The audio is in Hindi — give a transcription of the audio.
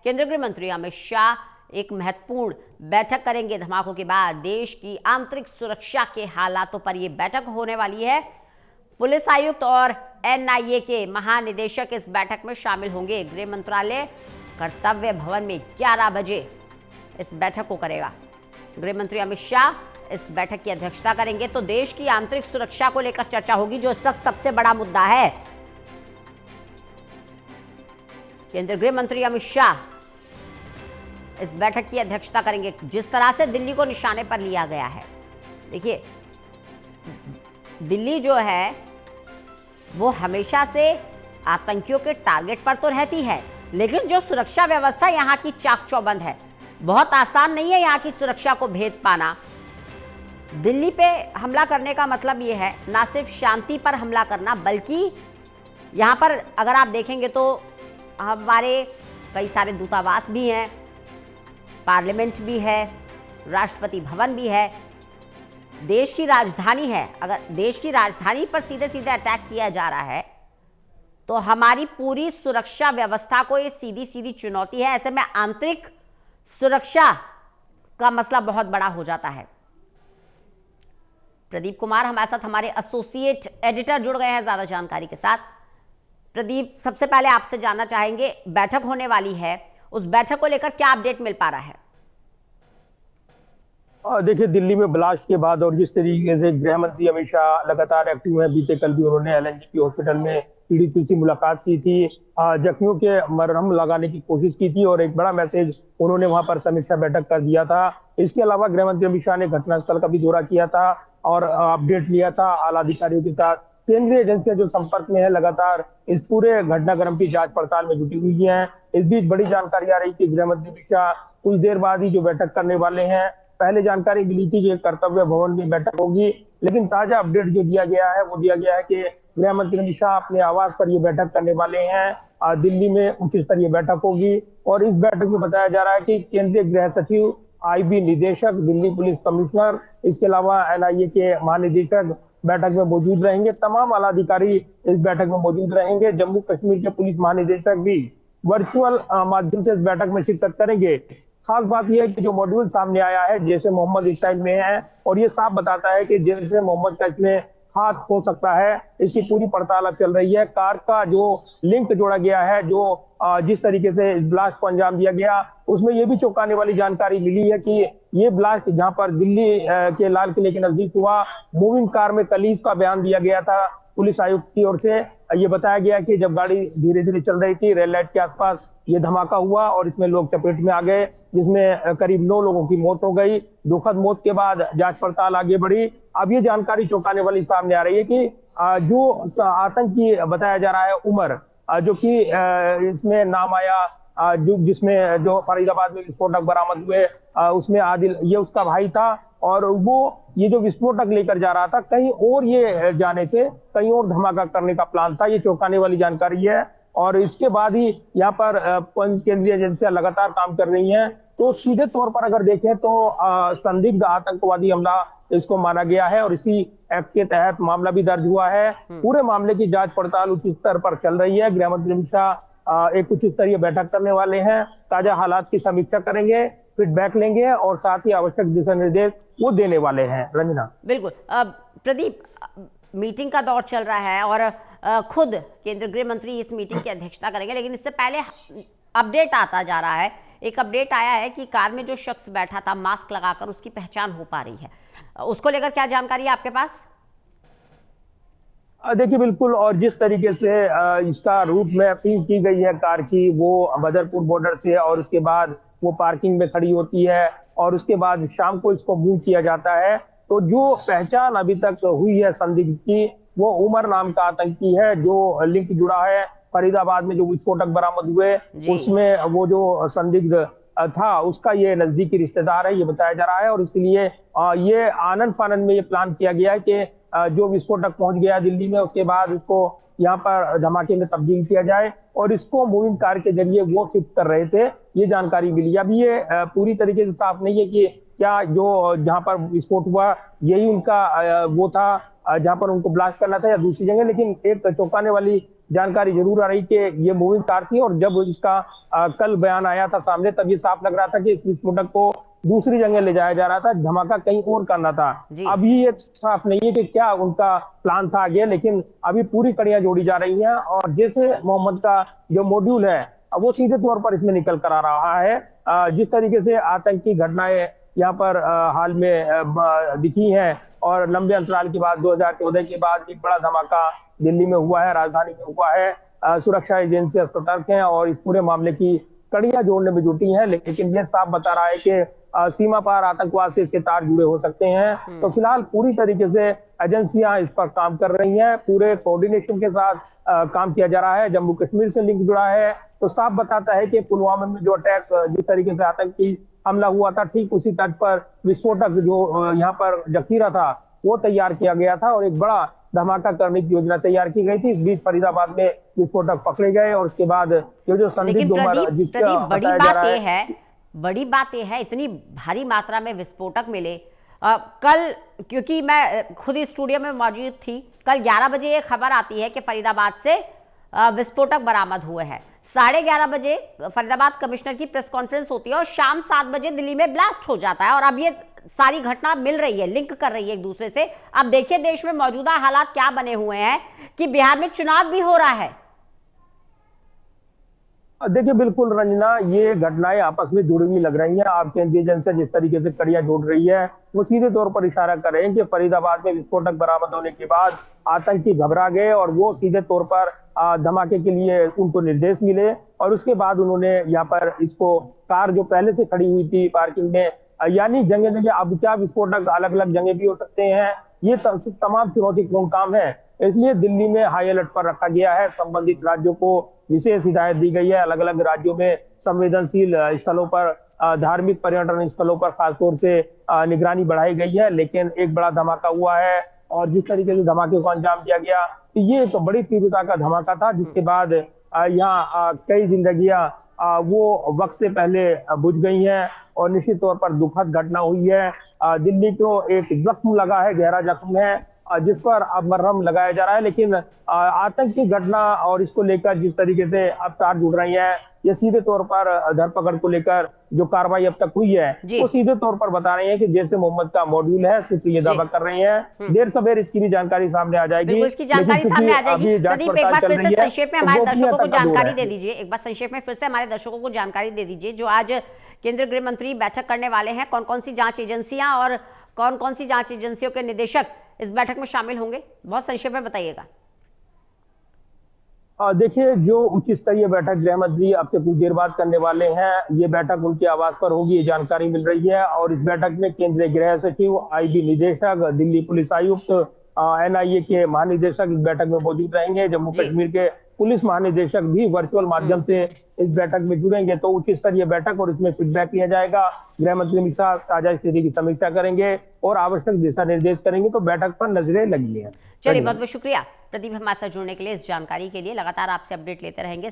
केंद्रीय गृह मंत्री अमित शाह एक महत्वपूर्ण बैठक करेंगे। धमाकों के बाद देश की आंतरिक सुरक्षा के हालातों पर यह बैठक होने वाली है। पुलिस आयुक्त और एनआईए के महानिदेशक इस बैठक में शामिल होंगे। गृह मंत्रालय कर्तव्य भवन में 11 बजे इस बैठक को करेगा। गृह मंत्री अमित शाह इस बैठक की अध्यक्षता करेंगे। तो देश की आंतरिक सुरक्षा को लेकर चर्चा होगी, जो इस वक्त सबसे बड़ा मुद्दा है। केंद्रीय गृह मंत्री अमित शाह इस बैठक की अध्यक्षता करेंगे। जिस तरह से दिल्ली को निशाने पर लिया गया है, देखिए दिल्ली जो है वो हमेशा से आतंकियों के टारगेट पर तो रहती है, लेकिन जो सुरक्षा व्यवस्था यहाँ की चाक चौबंद है, बहुत आसान नहीं है यहाँ की सुरक्षा को भेद पाना। दिल्ली पे हमला करने का मतलब ये है ना सिर्फ शांति पर हमला करना, बल्कि यहाँ पर अगर आप देखेंगे तो हमारे कई सारे दूतावास भी हैं, पार्लियामेंट भी है, राष्ट्रपति भवन भी है, देश की राजधानी है। अगर देश की राजधानी पर सीधे सीधे अटैक किया जा रहा है तो हमारी पूरी सुरक्षा व्यवस्था को ये सीधी सीधी चुनौती है। ऐसे में आंतरिक सुरक्षा का मसला बहुत बड़ा हो जाता है। प्रदीप कुमार हमारे साथ, हमारे एसोसिएट एडिटर जुड़ गए हैं ज्यादा जानकारी के साथ। प्रदीप, सबसे पहले आपसे जानना चाहेंगे, बैठक होने वाली है, उस बैठक को लेकर क्या अपडेट मिल पा रहा है? देखिए, दिल्ली में ब्लास्ट के बाद और जिस तरीके से गृह मंत्री अमित शाह लगातार एक्टिव है, बीते कल भी उन्होंने एलएनजेपी हॉस्पिटल में पीड़ितों से मुलाकात की थी, जख्मियों के मरहम लगाने की कोशिश की थी और एक बड़ा मैसेज उन्होंने वहां पर समीक्षा बैठक कर दिया था। इसके अलावा गृह मंत्री अमित शाह ने घटनास्थल का भी दौरा किया था और अपडेट लिया था आला अधिकारियों के साथ। केंद्रीय एजेंसियां जो संपर्क में है, लगातार इस पूरे घटनाक्रम की जांच पड़ताल में जुटी हुई है। इस बीच बड़ी जानकारी आ रही कि गृह मंत्री अमित शाह कुछ देर बाद ही जो बैठक करने वाले हैं। पहले जानकारी मिली थी कि कर्तव्य भवन में बैठक होगी, लेकिन ताजा अपडेट जो दिया गया है वो दिया गया है कि गृह मंत्री अमित शाह अपने आवास पर ये बैठक करने वाले हैं। दिल्ली में उच्च स्तरीय बैठक होगी और इस बैठक में बताया जा रहा है कि केंद्रीय गृह सचिव, आईबी निदेशक, दिल्ली पुलिस कमिश्नर, इसके अलावा एनआईए के महानिदेशक बैठक में मौजूद रहेंगे। तमाम आला अधिकारी इस बैठक में मौजूद रहेंगे। जम्मू कश्मीर के पुलिस महानिदेशक भी वर्चुअल माध्यम से इस बैठक में शिरकत करेंगे। खास बात यह है कि जो मॉड्यूल सामने आया है जैसे मोहम्मद इस टाइम में है और ये साफ बताता है कि जैसे मोहम्मद का इसमें हाथ हो सकता है, इसकी पूरी पड़ताल अब चल रही है। कार का जो लिंक जोड़ा गया है, जो जिस तरीके से इस ब्लास्ट को अंजाम दिया गया, उसमें यह भी चौंकाने वाली जानकारी मिली है कि ये ब्लास्ट जहां पर दिल्ली के लाल किले के नजदीक हुआ, मूविंग कार में तलीस का बयान दिया गया था पुलिस आयुक्त की ओर से। ये बताया गया कि जब गाड़ी धीरे धीरे चल रही थी, रेल लाइट के आसपास ये धमाका हुआ और इसमें लोग चपेट में आ गए, जिसमें करीब 9 लोगों की मौत हो गई। दुखद मौत के बाद जांच पड़ताल आगे बढ़ी। अब ये जानकारी चौंकाने वाली सामने आ रही है कि जो आतंकी बताया जा रहा है उमर, जो कि इसमें नाम आया, जिसमें जो फरीदाबाद में विस्फोटक बरामद हुए, उसमें आदिल ये उसका भाई था और वो ये जो विस्फोटक लेकर जा रहा था कहीं और ये जाने से कहीं और धमाका करने का प्लान था। ये चौंकाने वाली जानकारी है और इसके बाद ही यहाँ पर केंद्रीय एजेंसियां लगातार काम कर रही हैं। तो सीधे तौर पर अगर देखें तो संदिग्ध आतंकवादी हमला इसको माना गया है और इसी एक्ट के तहत मामला भी दर्ज हुआ है। पूरे मामले की जांच पड़ताल उच्च स्तर पर चल रही है। गृह मंत्री अमित शाह एक उच्च स्तरीय बैठक करने वाले हैं, ताजा हालात की समीक्षा करेंगे, फीडबैक लेंगे और साथ ही आवश्यक दिशा निर्देश वो देने वाले हैं। रंजना, बिल्कुल। प्रदीप, मीटिंग का दौर चल रहा है और खुद केंद्रीय गृह मंत्री इस मीटिंग की अध्यक्षता करेंगे, लेकिन इससे पहले अपडेट आता जा रहा है। एक अपडेट आया है कि कार में जो शख्स बैठा था मास्क लगाकर, उसकी पहचान हो पा रही है। उसको लेकर क्या जानकारी है आपके पास? देखिए, बिल्कुल। और जिस तरीके से इसका रूट मैपिंग की गई है कार की, वो बदरपुर बॉर्डर से और उसके बाद वो पार्किंग में खड़ी होती है और उसके बाद शाम को इसको मूव किया जाता है। तो जो पहचान अभी तक हुई है संदिग्ध की, वो उमर नाम का आतंकी है जो लिंक जुड़ा है फरीदाबाद में जो विस्फोटक बरामद हुए, उसमें वो जो संदिग्ध था उसका ये नजदीकी रिश्तेदार है, ये बताया जा रहा है। और इसलिए ये आनन फानन में ये प्लान किया गया है कि जो विस्फोटक पहुंच गया दिल्ली में, उसके बाद उसको यहाँ पर धमाके में तब्दील किया जाए और इसको मूविंग कार के जरिए वो शिफ्ट कर रहे थे, ये जानकारी मिली। अब ये पूरी तरीके से साफ नहीं है कि क्या जो जहां पर विस्फोट हुआ यही उनका वो था जहां पर उनको ब्लास्ट करना था या दूसरी जगह, लेकिन एक चौंकाने वाली जानकारी जरूर आ रही कि ये मूविंग कार थी, और जब इसका कल बयान आया था सामने, तब ये साफ लग रहा था कि इस विस्फोटक को दूसरी जगह ले जाया जा रहा था, धमाका कहीं और करना था। जी। अभी ये साफ नहीं है कि क्या उनका प्लान था आगे, लेकिन अभी पूरी कड़ियां जोड़ी जा रही हैं, और जैसे मोहम्मद का जो मॉड्यूल है वो सीधे तौर पर इसमें निकल कर आ रहा है। जिस तरीके से आतंकी घटनाएं यहाँ पर हाल में दिखी हैं, और लंबे अंतराल के बाद 2014 के बाद एक बड़ा धमाका दिल्ली में हुआ है, राजधानी में हुआ है। सुरक्षा एजेंसियां सतर्क हैं और इस पूरे मामले की कड़ियां जोड़ने में जुटी हैं, लेकिन यह साफ बता रहा है कि सीमा पार आतंकवाद से इसके तार जुड़े हो सकते हैं। तो फिलहाल पूरी तरीके से एजेंसियां इस पर काम कर रही हैं, पूरे कोऑर्डिनेशन के साथ काम किया जा रहा है। जम्मू कश्मीर से लिंक जुड़ा है, तो साफ बताता है कि पुलवामा में जो अटैक, जिस तरीके से आतंकी हमला हुआ था, ठीक उसी तर्ज पर विस्फोटक जो यहाँ पर जखीरा था वो तैयार किया गया था, और एक बड़ा धमाका करने की योजना तैयार की गई थी। इस बीच फरीदाबाद में विस्फोटक पकड़े गए, और उसके बाद जो संदिग्ध बड़ी बात यह है इतनी भारी मात्रा में विस्फोटक मिले। कल, क्योंकि मैं खुद स्टूडियो में मौजूद थी, कल 11 बजे ये खबर आती है कि फरीदाबाद से विस्फोटक बरामद हुए हैं। 11:30 बजे फरीदाबाद कमिश्नर की प्रेस कॉन्फ्रेंस होती है, और शाम 7 बजे दिल्ली में ब्लास्ट हो जाता है। और अब ये सारी घटना मिल रही है, लिंक कर रही है एक दूसरे से। अब देखिए देश में मौजूदा हालात क्या बने हुए हैं कि बिहार में चुनाव भी हो रहा है। देखिए बिल्कुल रंजना, ये घटनाएं आपस में जुड़ी हुई लग रही हैं। आपके केंद्रीय एजेंसी जिस तरीके से कड़ियां जोड़ रही है, वो सीधे तौर पर इशारा कर रहे हैं कि फरीदाबाद में विस्फोटक बरामद होने के बाद आतंकी घबरा गए, और वो सीधे तौर पर धमाके के लिए उनको निर्देश मिले, और उसके बाद उन्होंने यहाँ पर इसको कार जो पहले से खड़ी हुई थी पार्किंग में, यानी जगह जगह अब क्या विस्फोटक अलग अलग जगह भी हो सकते हैं, ये तमाम चुनौतीपूर्ण काम है। इसलिए दिल्ली में हाई अलर्ट पर रखा गया है। संबंधित राज्यों को विशेष हिदायत दी गई है। अलग अलग राज्यों में संवेदनशील स्थलों पर, धार्मिक पर्यटन स्थलों पर खासतौर से निगरानी बढ़ाई गई है। लेकिन एक बड़ा धमाका हुआ है, और जिस तरीके से धमाके को अंजाम दिया गया, तो ये तो बड़ी तीव्रता का धमाका था, जिसके बाद यहाँ कई जिंदगियां वो वक्त से पहले बुझ गई हैं, और निश्चित तौर पर दुखद घटना हुई है। दिल्ली को एक जख्म लगा है, गहरा जख्म है, जिस पर अब मरहम लगाया जा रहा है। लेकिन आतंक की घटना और इसको लेकर जिस तरीके से अब तार जुड़ रही हैं, ये सीधे तौर पर धरपकड़ को लेकर जो कार्रवाई अब तक हुई है, वो सीधे तौर पर बता रहे हैं कि जैसे मोहम्मद का मॉड्यूल है, सिर्फ ये दावा कर रहे हैं। देर सवेर इसकी भी जानकारी सामने आ जाएगी। इसकी जानकारी सामने आ जाएगी। प्रदीप, एक बार फिर से संक्षेप में हमारे दर्शकों को जानकारी दे दीजिए। एक बार संक्षेप में फिर से हमारे दर्शकों को जानकारी दे दीजिए, जो आज केंद्रीय गृह मंत्री बैठक करने वाले हैं। कौन कौन सी जांच एजेंसियां और कौन कौन सी जांच एजेंसियों के निदेशक इस बैठक में शामिल होंगे, बहुत संक्षेप में बताइएगा। देखिए, जो उच्च स्तरीय बैठक गृह मंत्री अब से कुछ देर बाद करने वाले हैं, ये बैठक उनके आवास पर होगी, ये जानकारी मिल रही है। और इस बैठक में केंद्रीय गृह सचिव, आईबी निदेशक, दिल्ली पुलिस आयुक्त, एनआईए के महानिदेशक इस बैठक में मौजूद रहेंगे। जम्मू कश्मीर के पुलिस महानिदेशक भी वर्चुअल माध्यम से इस बैठक में जुड़ेंगे। तो उच्च स्तरीय बैठक, और इसमें फीडबैक लिया जाएगा। गृह मंत्री अमित शाह ताजा स्थिति की समीक्षा करेंगे और आवश्यक दिशा निर्देश करेंगे। तो बैठक पर नजरें लगी हैं। चलिए, बहुत बहुत शुक्रिया प्रदीप हमारे साथ जुड़ने के लिए, इस जानकारी के लिए। लगातार आपसे अपडेट लेते रहेंगे।